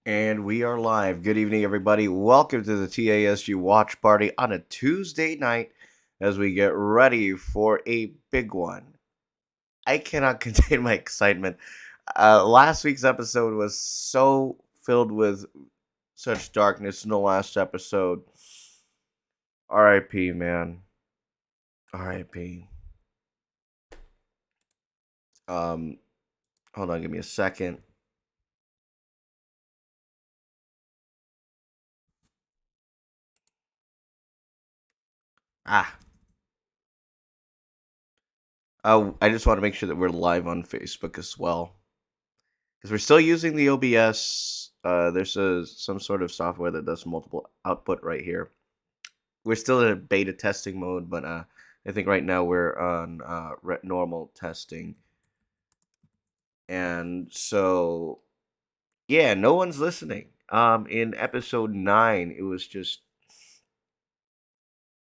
And we are live. Good evening, everybody. Welcome to the TASG watch party on a Tuesday night as we get ready for a big one. I cannot contain my excitement. Last week's episode was so filled with such darkness in the last episode. RIP, man. RIP. Um, Hold on, give me a second. Ah, I just want to make sure that we're live on Facebook as well. Because we're still using the OBS. There's some sort of software that does multiple output right here. We're still in a beta testing mode, but I think right now we're on normal testing. And so, yeah, no one's listening. In episode 9, it was just,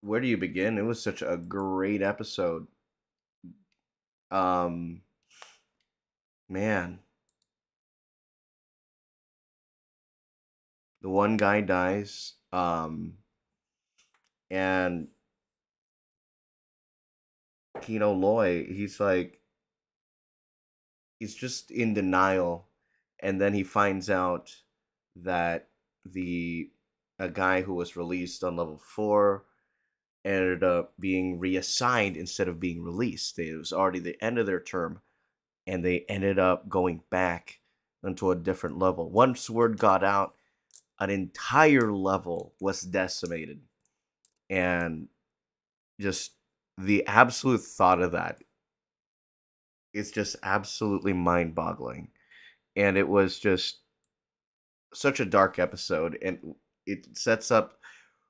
where do you begin? It was such a great episode. Um, Man, the one guy dies. And Tino Loy, he's just in denial, and then he finds out that the a guy who was released on level 4 ended up being reassigned instead of being released. It was already the end of their term, and they ended up going back into a different level. Once word got out, an entire level was decimated, and just the absolute thought of that is just absolutely mind-boggling. And it was just such a dark episode, and it sets up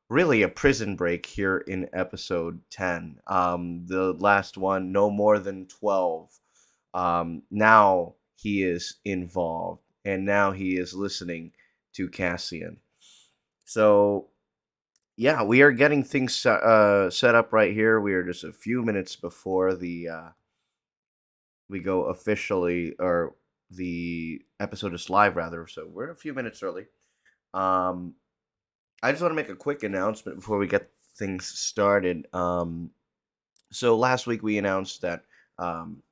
really a prison break here in episode 10. The last one, no more than 12. Now he is involved, and now he is listening to Cassian. So yeah, we are getting things set up right here. We are just a few minutes before the we go officially, or the episode is live rather, so we're a few minutes early. um I just want to make a quick announcement before we get things started. So last week we announced that um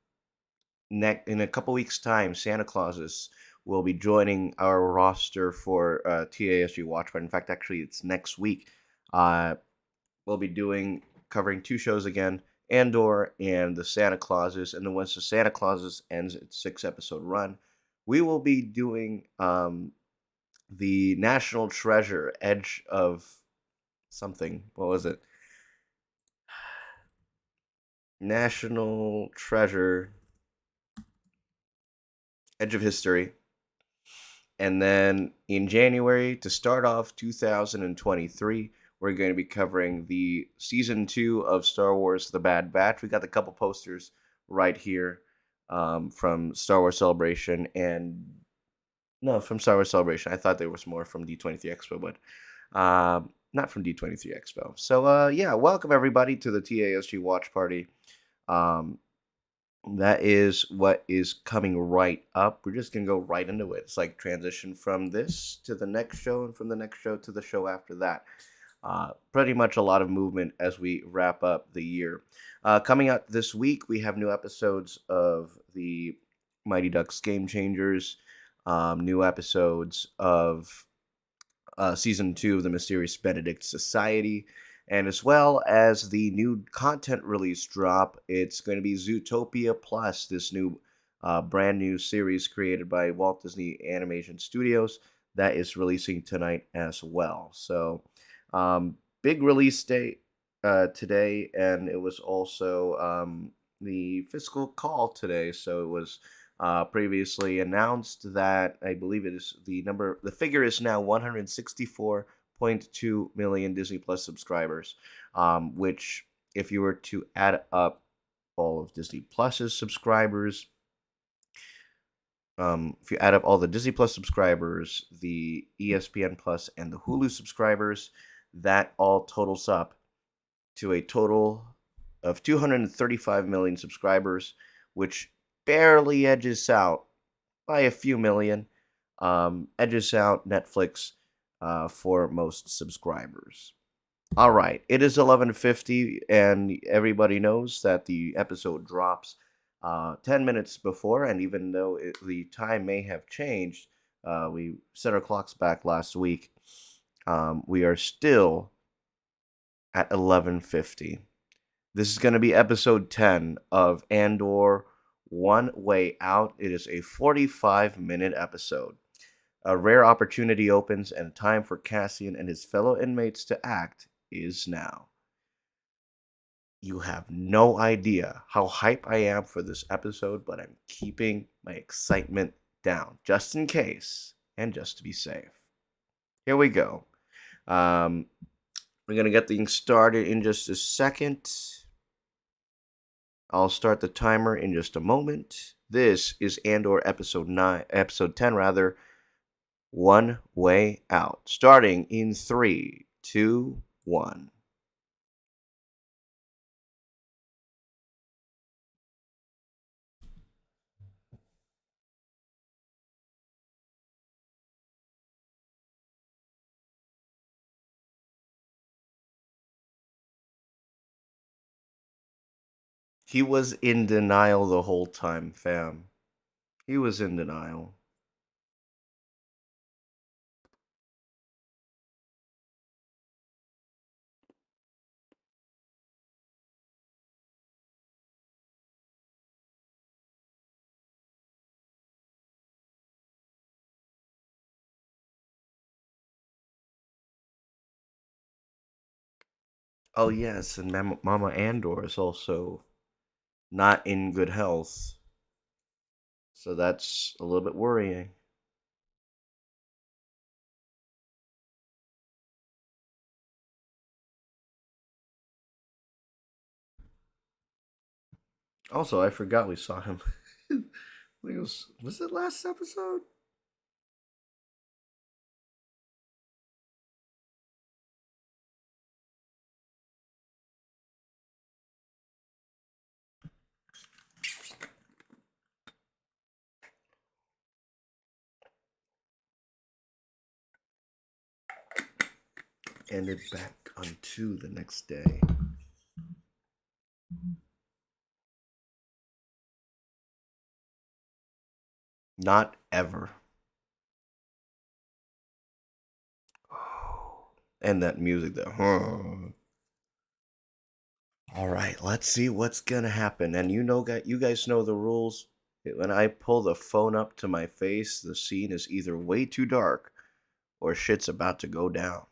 in a couple weeks time, Santa Clauses will be joining our roster for TASG watch party. In fact, actually it's next week. We'll be covering two shows again, Andor and the Santa Clauses. And then once the Santa Clauses ends its 6 episode run, we will be doing the National Treasure Edge of something. What was it? National Treasure Edge of History. And then in January, to start off 2023, we're going to be covering the season 2 of Star Wars The Bad Batch. We got a couple posters right here from Star Wars Celebration, and no, from Star Wars Celebration. I thought there was more from D23 Expo, but not from D23 Expo. So yeah, welcome everybody to the TASG watch party. Um, that is what is coming right up. We're just gonna go right into it. It's like transition from this to the next show, and from the next show to the show after that. Pretty much a lot of movement as we wrap up the year. Coming out this week, we have new episodes of the Mighty Ducks Game Changers, new episodes of season 2 of the Mysterious Benedict Society, and as well as the new content release drop. It's going to be Zootopia Plus, this new brand new series created by Walt Disney Animation Studios that is releasing tonight as well. So big release date today, and it was also the fiscal call today. So it was previously announced that I believe the figure is now 164.2 million Disney Plus subscribers, which, if you were to add up all of Disney Plus's subscribers, if you add up all the Disney Plus subscribers, the ESPN Plus, and the Hulu subscribers, that all totals up to a total of 235 million subscribers, which barely edges out by a few million edges out Netflix for most subscribers. All right, it is 11:50, and everybody knows that the episode drops 10 minutes before. And even though the time may have changed, we set our clocks back last week. We are still at 11:50. This is going to be episode 10 of Andor One Way Out. It is a 45-minute episode. A rare opportunity opens, and time for Cassian and his fellow inmates to act is now. You have no idea how hype I am for this episode, but I'm keeping my excitement down just in case and just to be safe. Here we go. Um, we're going to get things started in just a second. I'll start the timer in just a moment. This is Andor episode 10 rather, One Way Out. Starting in 3, 2, 1. He was in denial the whole time, fam. He was in denial. Oh yes, and Mama Andor is also not in good health, so that's a little bit worrying. Also, I forgot we saw him. I think was it last episode? Ended back on 2 the next day. Not ever. And that music though. All right, let's see what's gonna happen. And you guys know the rules. When I pull the phone up to my face, the scene is either way too dark or shit's about to go down.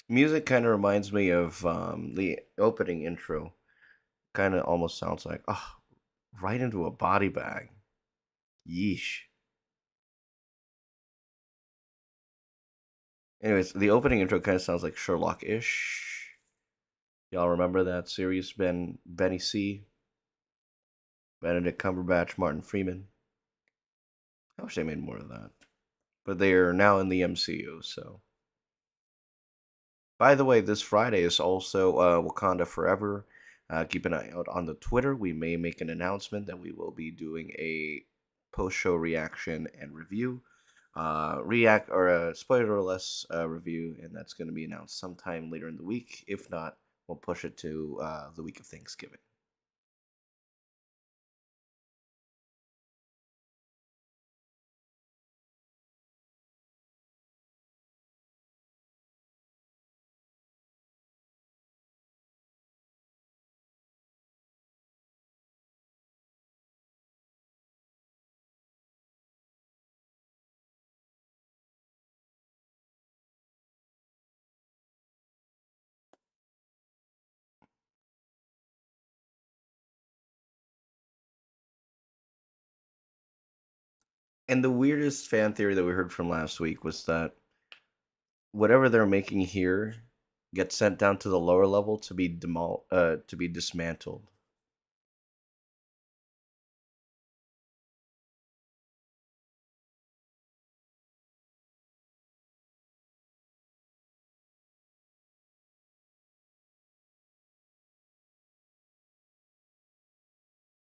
Music kind of reminds me of the opening intro. Kind of almost sounds like, oh, right into a body bag. Yeesh. Anyways, the opening intro kind of sounds like Sherlock-ish. Y'all remember that series? Benny C, Benedict Cumberbatch, Martin Freeman. I wish they made more of that. But they are now in the MCU, so. By the way, this Friday is also Wakanda Forever. Keep an eye out on the Twitter. We may make an announcement that we will be doing a post-show reaction and review, react or a spoilerless review, and that's going to be announced sometime later in the week. If not, we'll push it to the week of Thanksgiving. And the weirdest fan theory that we heard from last week was that whatever they're making here gets sent down to the lower level to be to be dismantled.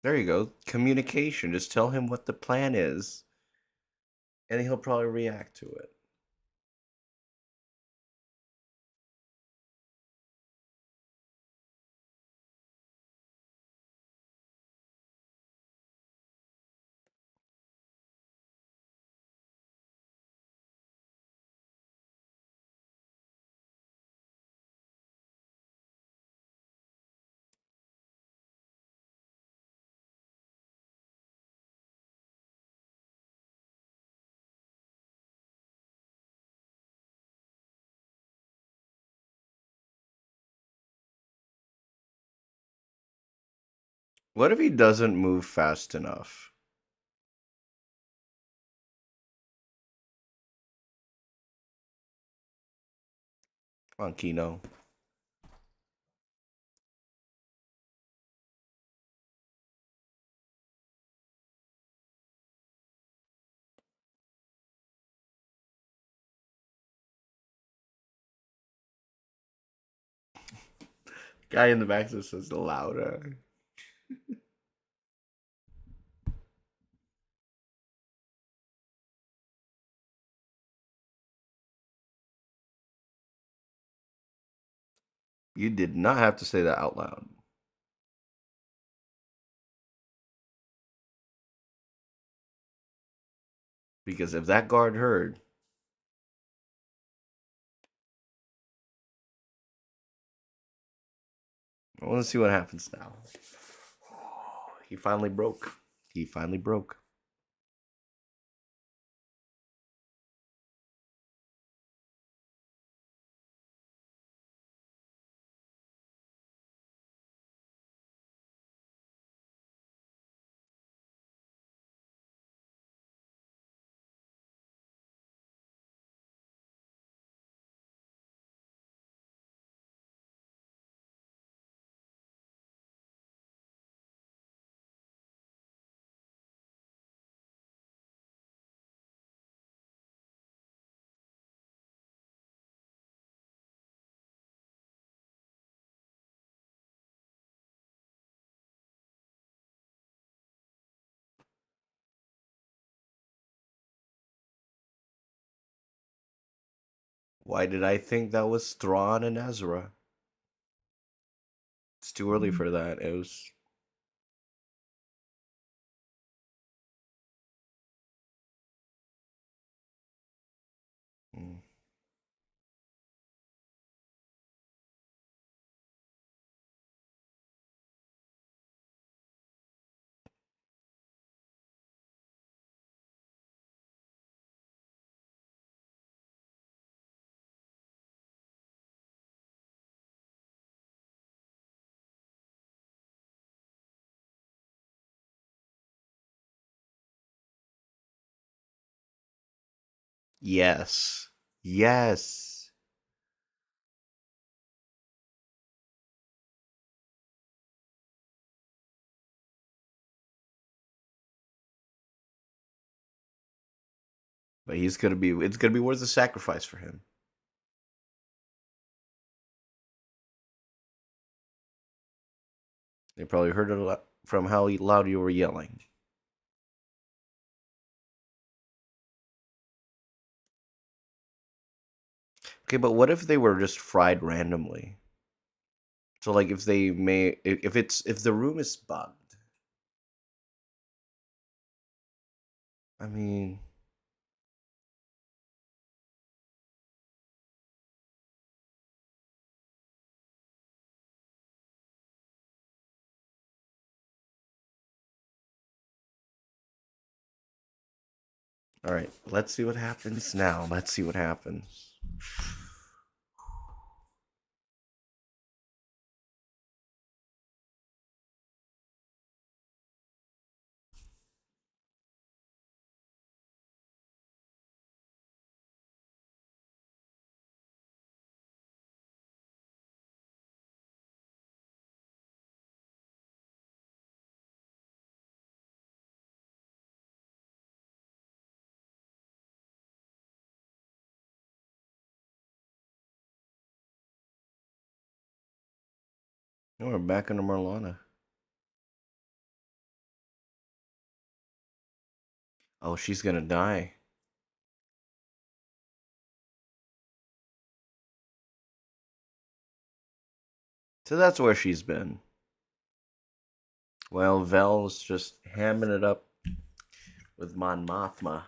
There you go. Communication. Just tell him what the plan is, and he'll probably react to it. What if he doesn't move fast enough? Come on, Kino. Guy in the back just says louder. You did not have to say that out loud. Because if that guard heard, I want to see what happens now. He finally broke. He finally broke. Why did I think that was Thrawn and Ezra? It's too early for that. It was. Mm. Yes. Yes. But he's gonna be. It's gonna be worth the sacrifice for him. They probably heard it a lot from how loud you were yelling. Okay, but what if they were just fried randomly? So like if they may if the room is bugged. I mean, all right, let's see what happens now. Let's see what happens. Oh, we're back under Marlana. Oh, she's gonna die. So that's where she's been. Well, Vel's just hamming it up with Mon Mothma.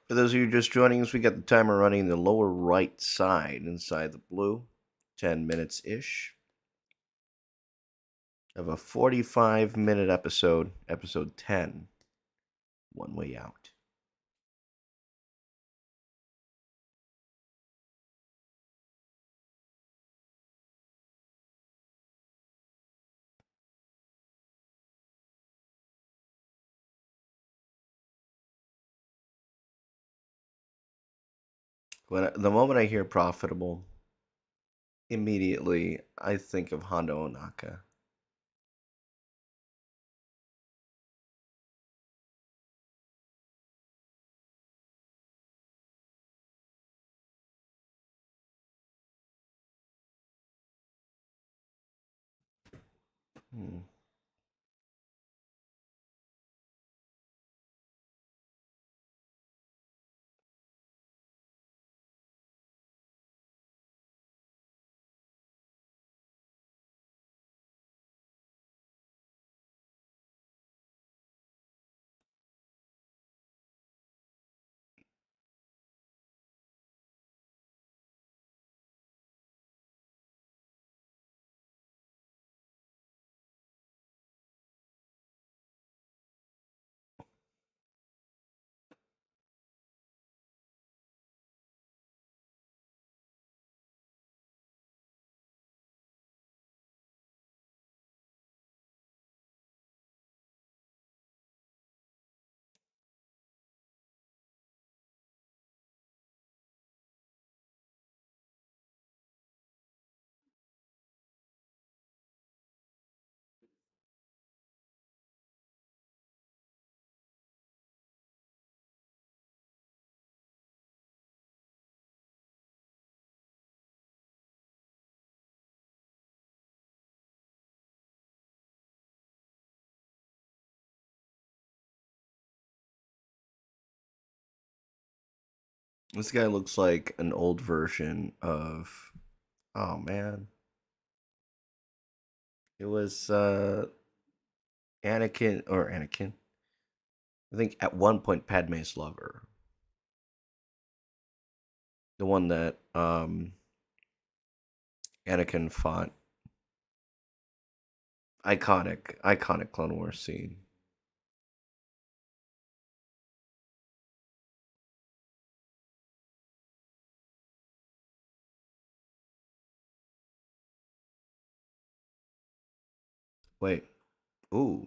For those of you just joining us, we got the timer running in the lower right side inside the blue. 10 minutes ish of a 45-minute episode, episode 10, One Way Out. The moment I hear profitable, immediately I think of Hondo Onaka. Hmm. This guy looks like an old version of. Oh man. It was Anakin. I think at one point Padme's lover. The one that Anakin fought. Iconic Clone Wars scene. Wait. Ooh.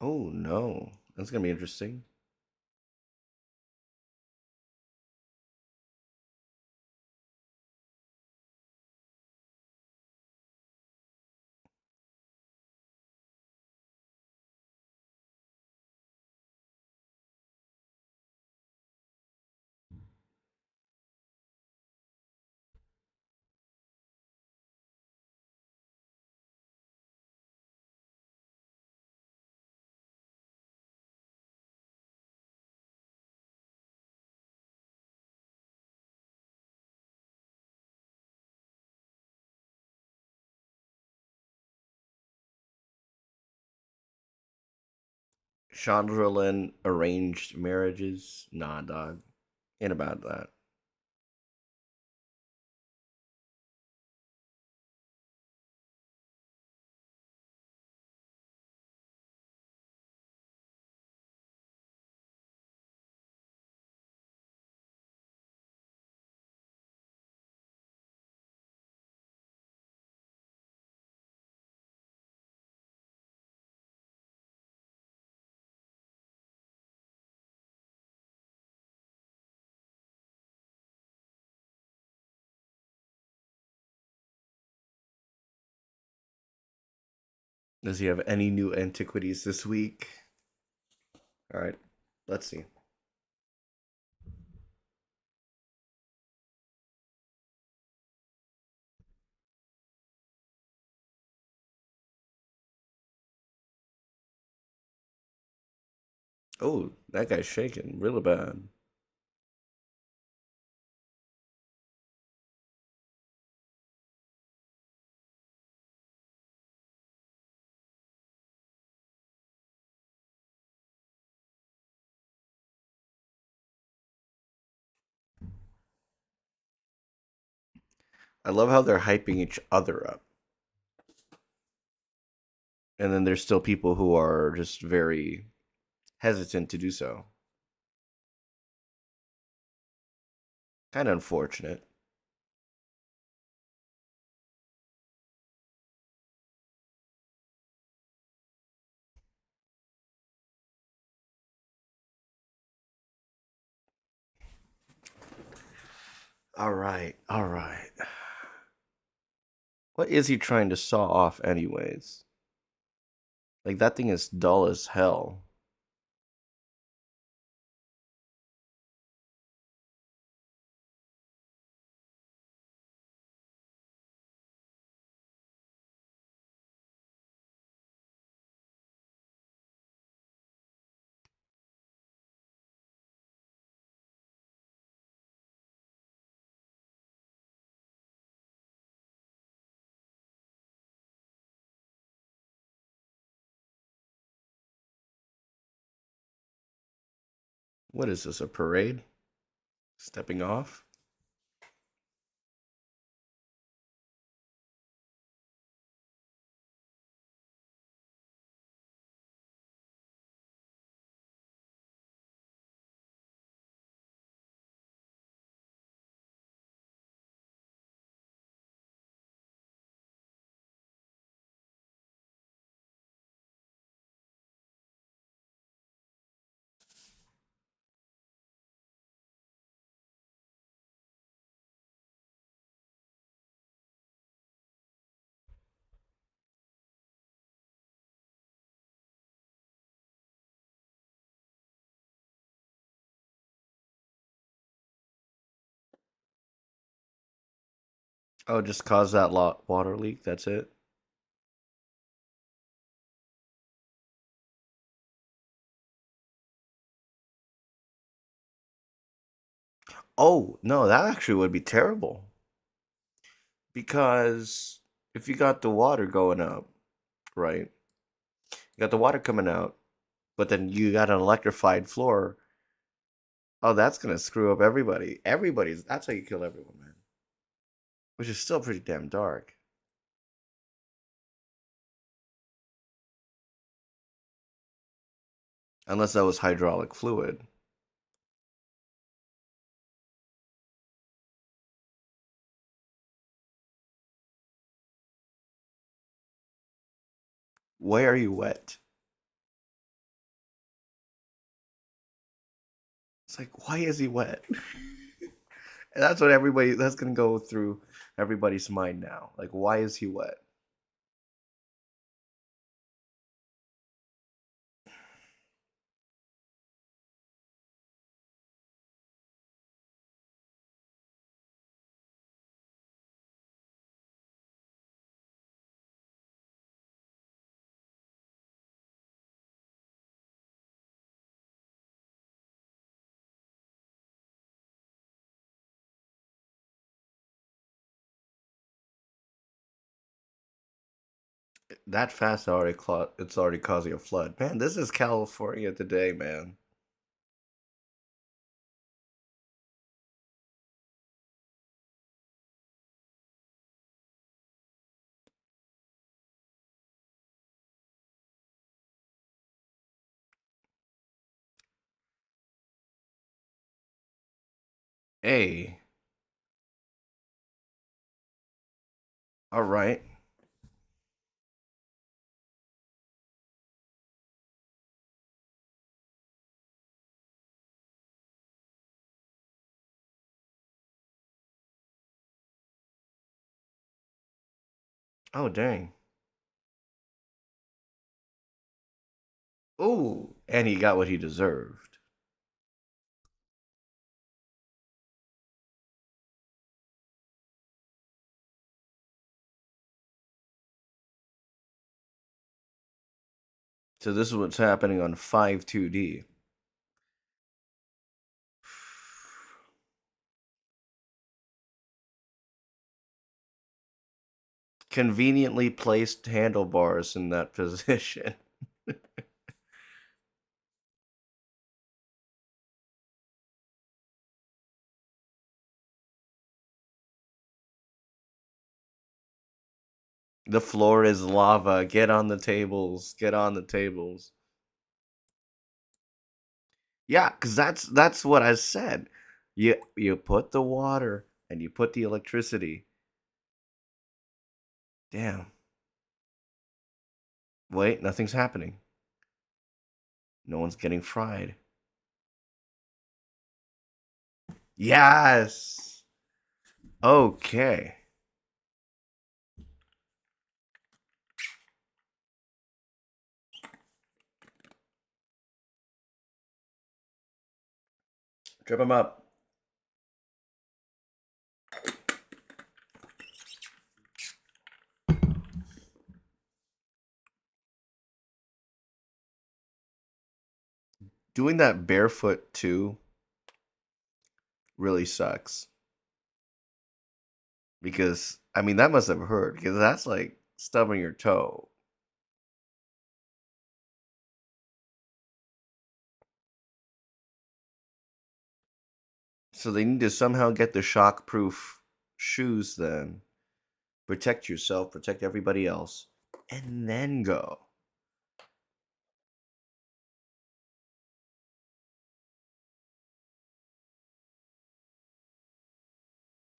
Oh no. That's gonna be interesting. Chandrelin arranged marriages? Nah, dog. Ain't about that. Does he have any new antiquities this week? All right, let's see. Oh, that guy's shaking really bad. I love how they're hyping each other up. And then there's still people who are just very hesitant to do so. Kind of unfortunate. All right, all right. What is he trying to saw off, anyways? Like, that thing is dull as hell. What is this, a parade? Stepping off? Oh, just cause that water leak. That's it. Oh, no, that actually would be terrible. Because if you got the water going up, right? You got the water coming out, but then you got an electrified floor. Oh, that's gonna screw up everybody. Everybody's. That's how you kill everyone, man. Which is still pretty damn dark. Unless that was hydraulic fluid. Why are you wet? It's like, why is he wet? And that's what everybody. That's gonna go through everybody's mind now. Like, why is he wet? That fast already. It's already causing a flood. Man, this is California today, man. Hey, all right. Oh, dang. Ooh, and he got what he deserved. So this is what's happening on 5-2D. Conveniently placed handlebars in that position. The floor is lava. Get on the tables. Get on the tables. Yeah, because that's what I said. You put the water and you put the electricity. Damn. Wait, nothing's happening. No one's getting fried. Yes. Okay. Trip him up. Doing that barefoot too really sucks. Because I mean that must have hurt because that's like stubbing your toe. So they need to somehow get the shock-proof shoes then. Protect yourself, protect everybody else, and then go.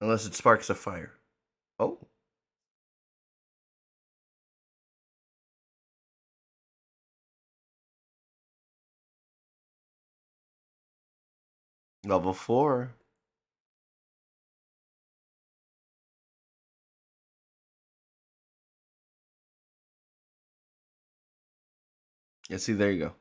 Unless it sparks a fire. Oh, level 4. Yeah, see, there you go.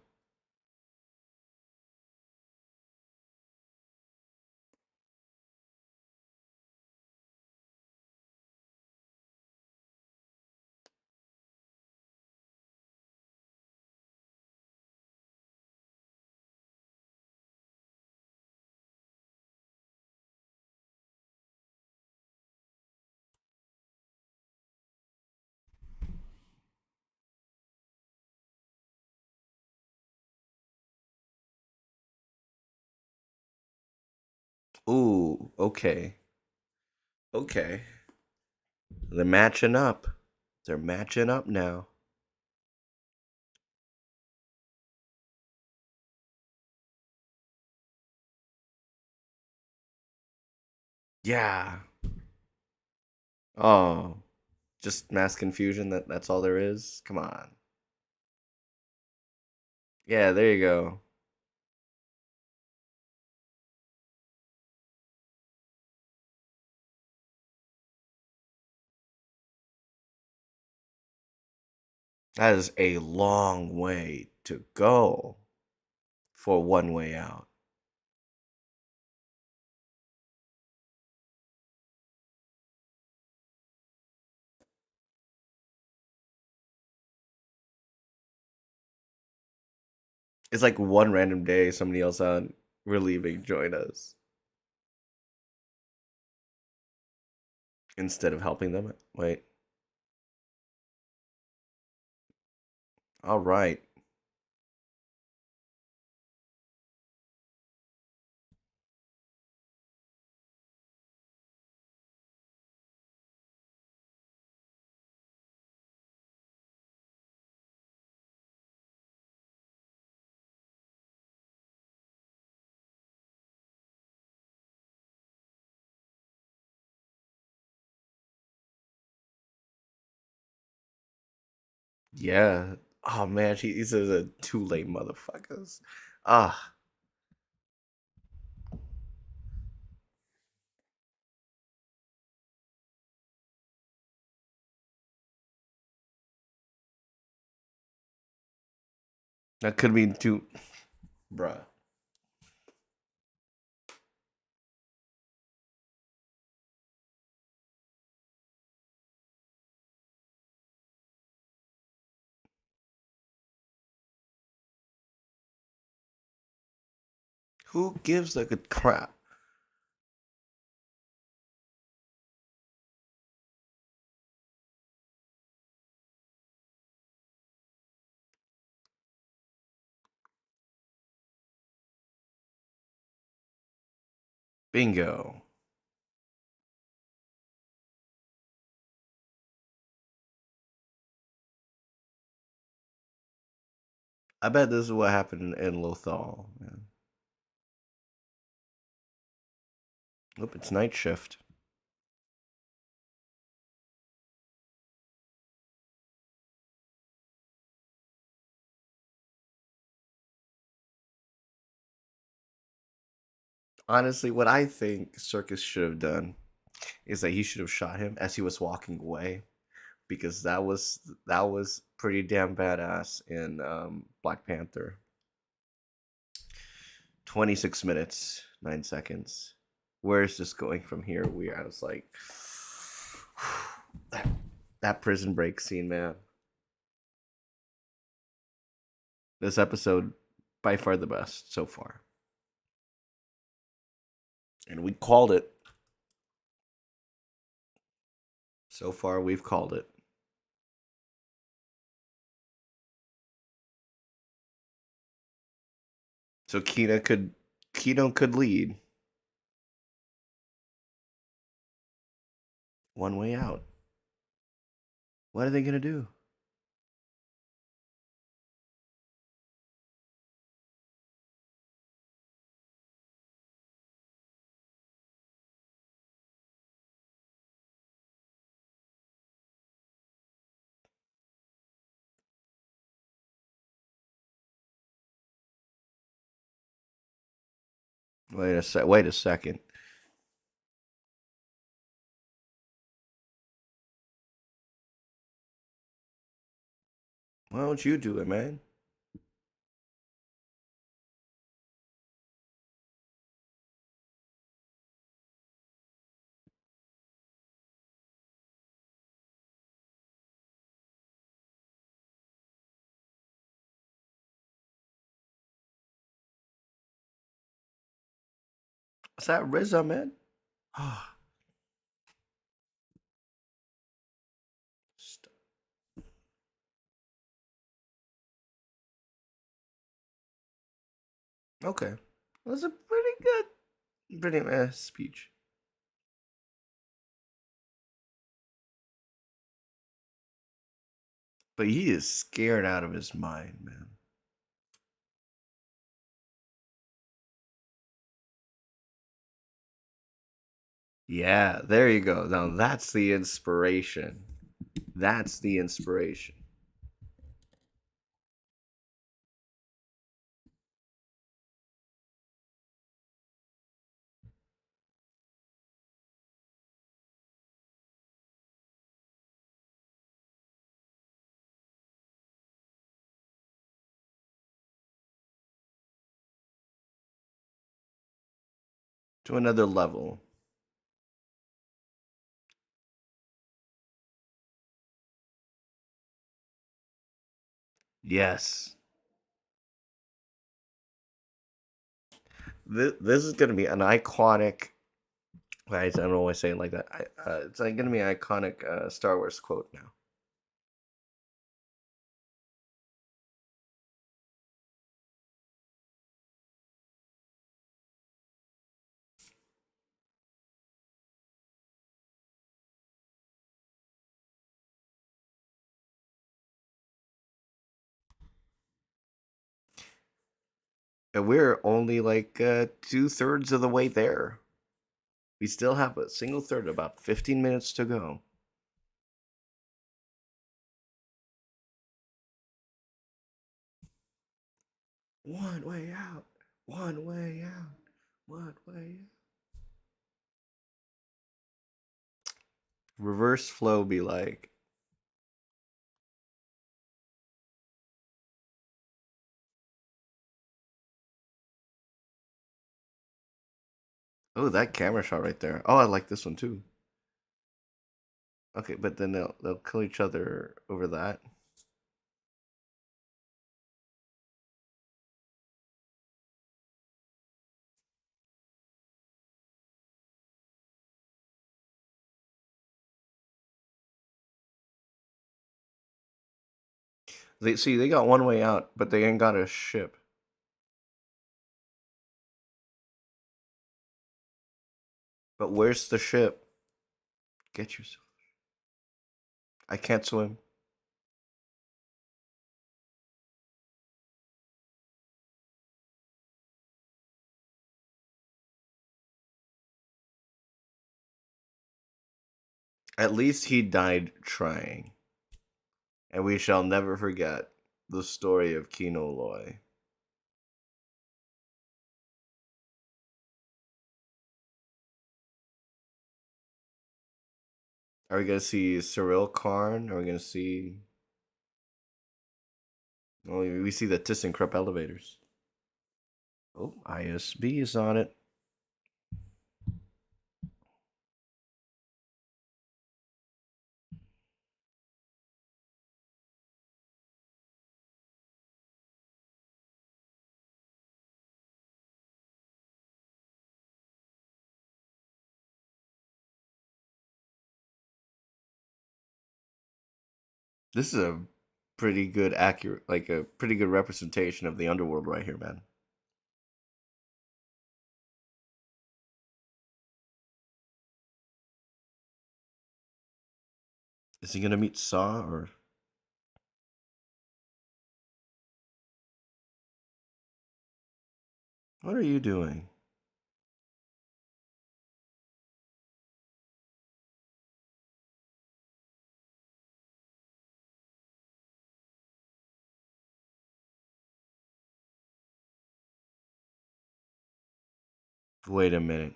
Ooh, okay. Okay. They're matching up. They're matching up now. Yeah. Oh, just mass confusion. That's all there is. Come on. Yeah, there you go. That is a long way to go for one way out. It's like one random day, somebody else on we're leaving, join us instead of helping them. Wait. All right. Yeah. Oh man, he's a too late motherfuckers. Ah, That could be too, bruh. Who gives a good crap? Bingo. I bet this is what happened in Lothal, man. Nope, it's night shift. Honestly, what I think Circus should have done is that he should have shot him as he was walking away, because that was pretty damn badass in Black Panther. 26 minutes 9 seconds. Where is this going from here? I was like, that that prison break scene, man. This episode by far the best so far, and we called it. So far, we've called it. So Kino could lead. One way out. What are they gonna do? Wait a second. Why don't you do it, man? Is that RZA, man? Okay, that was a pretty speech. But he is scared out of his mind, man. Yeah, there you go. Now that's the inspiration. That's the inspiration. To another level. Yes. This is going to be an iconic. I don't know why I say it like that. It's like going to be an iconic Star Wars quote now. And we're only like 2/3 of the way there. We still have a single third, about 15 minutes to go. One way out. One way out. One way out. Reverse flow be like, Oh, that camera shot right there. Oh, I like this one too. Okay, but then they'll kill each other over that. They see they got one way out, but they ain't got a ship. But where's the ship? Get yourself. I can't swim. At least he died trying, and we shall never forget the story of Kino Loy. Are we gonna see Cyril Karn? Are we gonna see? Well, we see the ThyssenKrupp elevators. Oh, ISB is on it. This is a pretty good accurate, like a pretty good representation of the underworld right here, man. Is he gonna meet Saw or what are you doing? Wait a minute.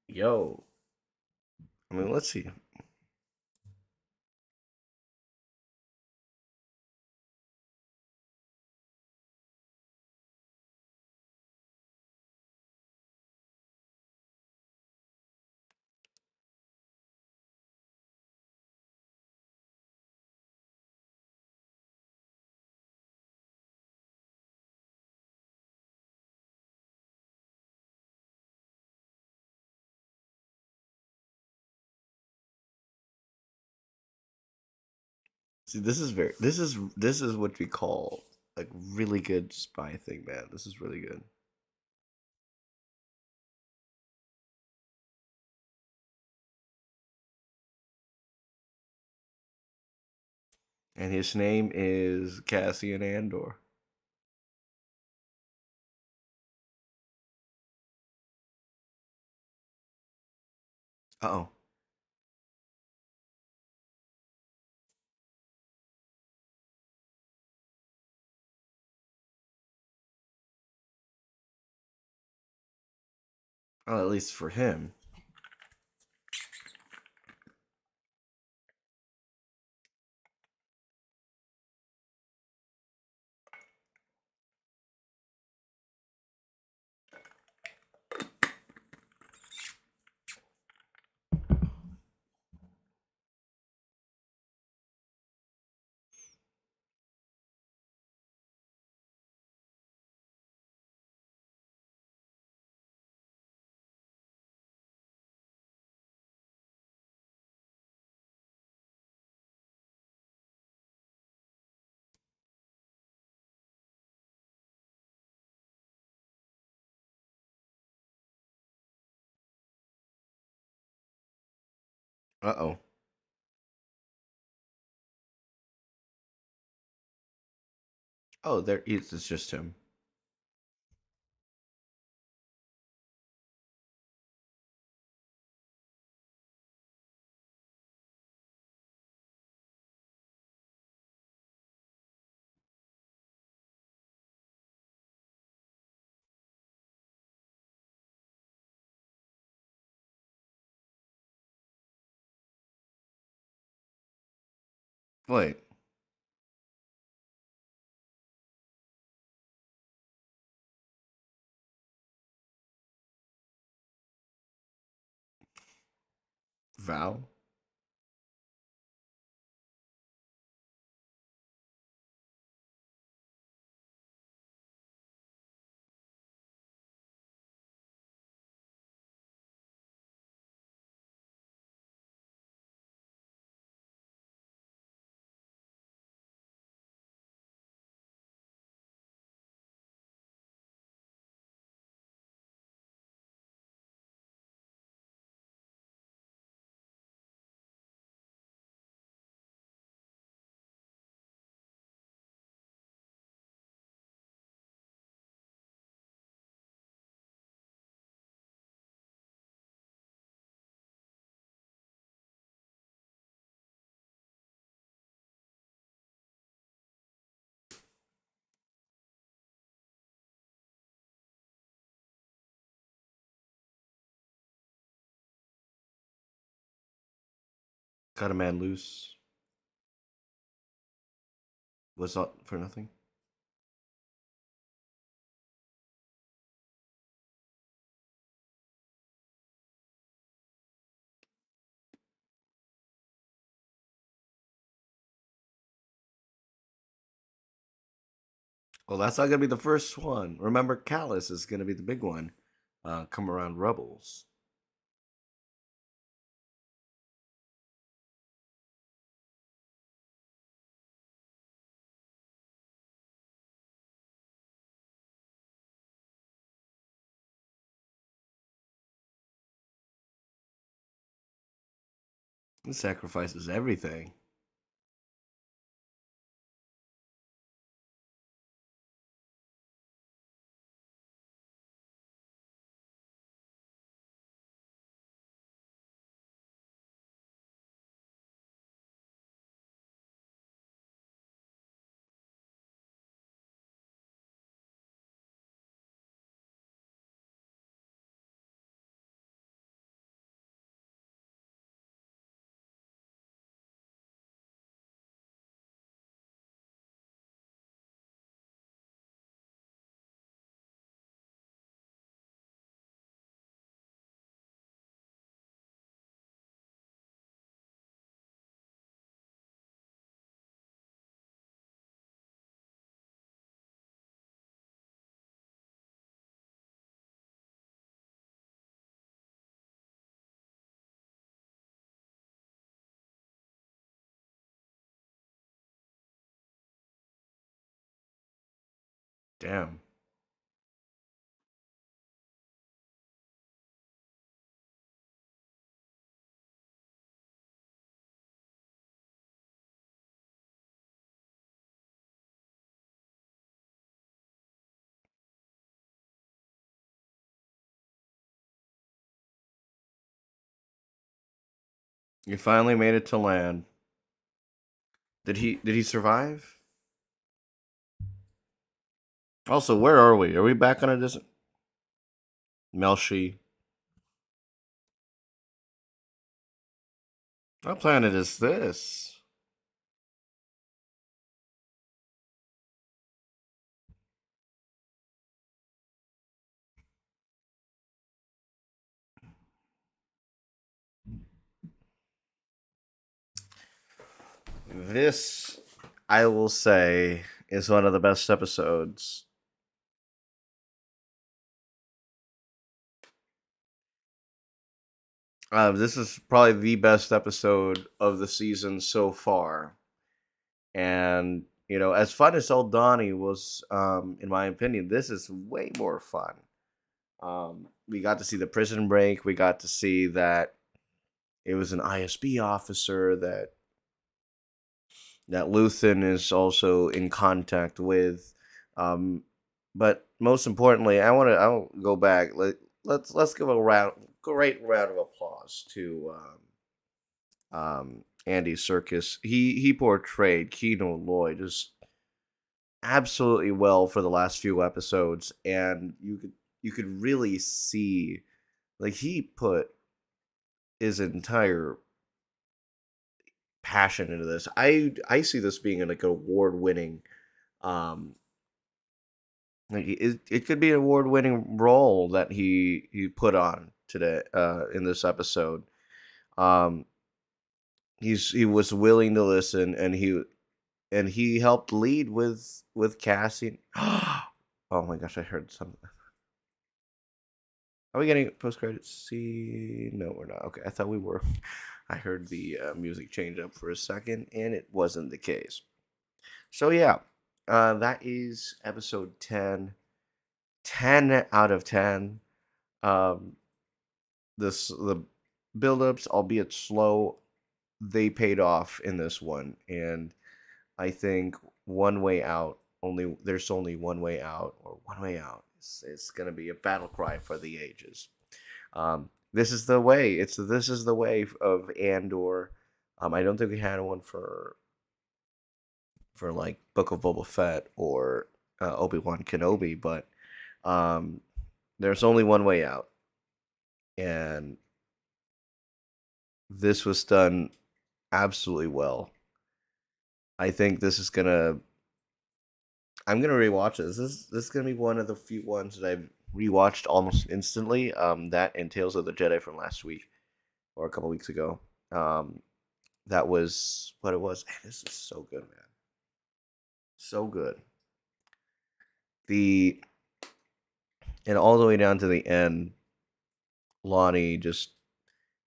Yo, I mean, let's see. See, this is what we call like really good spy thing, man. This is really good. And his name is Cassian Andor. Uh oh, at least for him. Uh oh. Oh, there it's just him. Wait, Val? Cut a man loose. Was not for nothing. Well, that's not gonna be the first one. Remember, Callus is gonna be the big one. Come around Rebels. He sacrifices everything. Damn. You finally made it to land. Did he survive? Also, where are we? Are we back on a distant Melshi? What planet is this? This, I will say, is one of the best episodes. This is probably the best episode of the season so far. And, as fun as Old Donnie was, in my opinion, this is way more fun. We got to see the prison break. We got to see that it was an ISB officer that Luthen is also in contact with. Um, but most importantly, I'll go back. Let's give a great round of applause to Andy Serkis. He portrayed Keno Lloyd just absolutely well for the last few episodes, and you could really see, like, he put his entire passion into this. I see this being like an award winning. Um, like it could be an award winning role that he put on today in this episode. Um, he was willing to listen, and he helped lead with casting. Oh my gosh, I heard something. Are we getting post credits? See, no, we're not. Okay, I thought we were. I heard the music change up for a second, and it wasn't the case. So yeah, that is episode 10. 10 out of 10. Um, the build-ups, albeit slow, they paid off in this one, and I think one way out. There's only one way out, or one way out. It's gonna be a battle cry for the ages. This is the way. This is the way of Andor. I don't think we had one for like Book of Boba Fett or Obi-Wan Kenobi, but um, there's only one way out, and this was done absolutely well. I think this is gonna. I'm gonna rewatch this. This is gonna be one of the few ones that I've rewatched almost instantly. That and Tales of the Jedi from last week or a couple weeks ago. That was what it was. Man, this is so good, man. So good. The and all the way down to the end, Lonnie just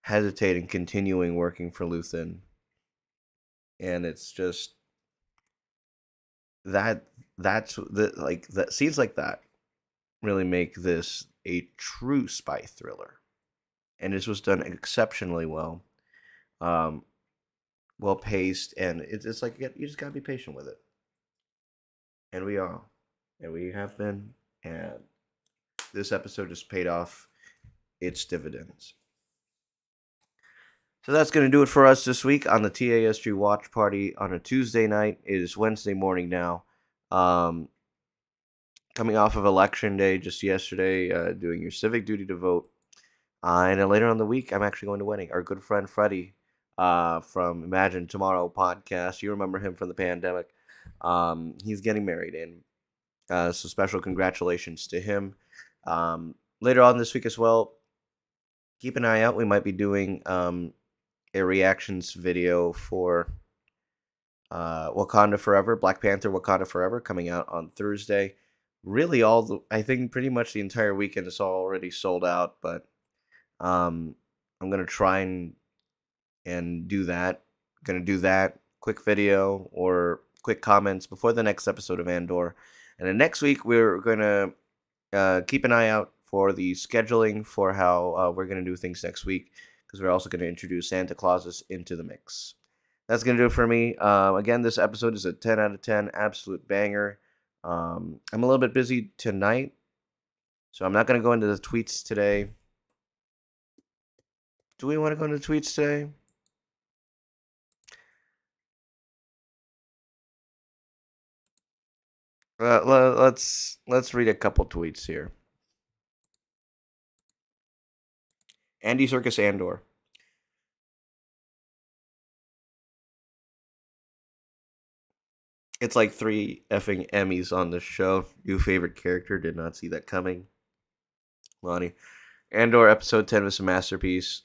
hesitating, continuing working for Luthen, and it's just that that's the like that scenes like that really make this a true spy thriller, and this was done exceptionally well, um, well paced, and it's like you just gotta be patient with it, and we are, and we have been, and this episode just paid off its dividends. So that's going to do it for us this week on the TASG Watch Party on a Tuesday night. It is Wednesday morning now. Um, Coming off of Election Day just yesterday, doing your civic duty to vote. And then later on the week, I'm actually going to wedding. Our good friend Freddie from Imagine Tomorrow podcast. You remember him from the pandemic. He's getting married, and so special congratulations to him. Later on this week as well, keep an eye out. We might be doing a reactions video for Wakanda Forever, Black Panther Wakanda Forever, coming out on Thursday. Really, I think pretty much the entire weekend is already sold out, but I'm gonna try and do that. Gonna do that quick video or quick comments before the next episode of Andor, and then next week we're gonna keep an eye out for the scheduling for how we're gonna do things next week, because we're also gonna introduce Santa Clauses into the mix. That's gonna do it for me. Again, this episode is a 10 out of 10, absolute banger. I'm a little bit busy tonight, so I'm not gonna go into the tweets today. Do we want to go into the tweets today? Let's read a couple tweets here. Andy Circus Andor. It's like 3 effing Emmys on this show. New favorite character. Did not see that coming. Lonnie. Andor episode 10 was a masterpiece.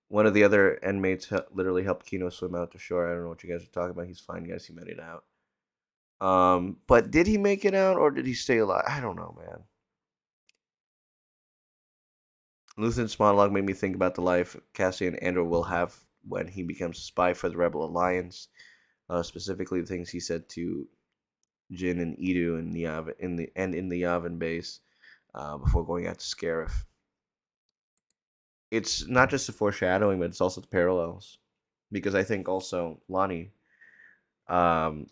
One of the other inmates literally helped Kino swim out to shore. I don't know what you guys are talking about. He's fine, guys. He made it out. But did he make it out or did he stay alive? I don't know, man. Luthen's monologue made me think about the life Cassian Andor will have when he becomes a spy for the Rebel Alliance. Specifically, the things he said to Jin and Edu in the Yavin base before going out to Scarif. It's not just the foreshadowing, but it's also the parallels, because I think also Lonnie um,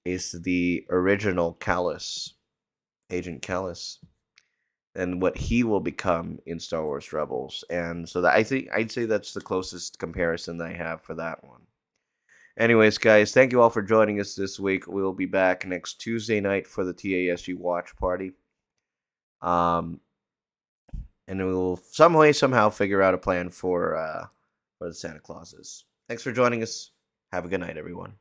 is the original Callus, Agent Callus, and what he will become in Star Wars Rebels, and so that I think I'd say that's the closest comparison that I have for that one. Anyways, guys, thank you all for joining us this week. We'll be back next Tuesday night for the TASG watch party. And we will some way, somehow figure out a plan for the Santa Clauses. Thanks for joining us. Have a good night, everyone.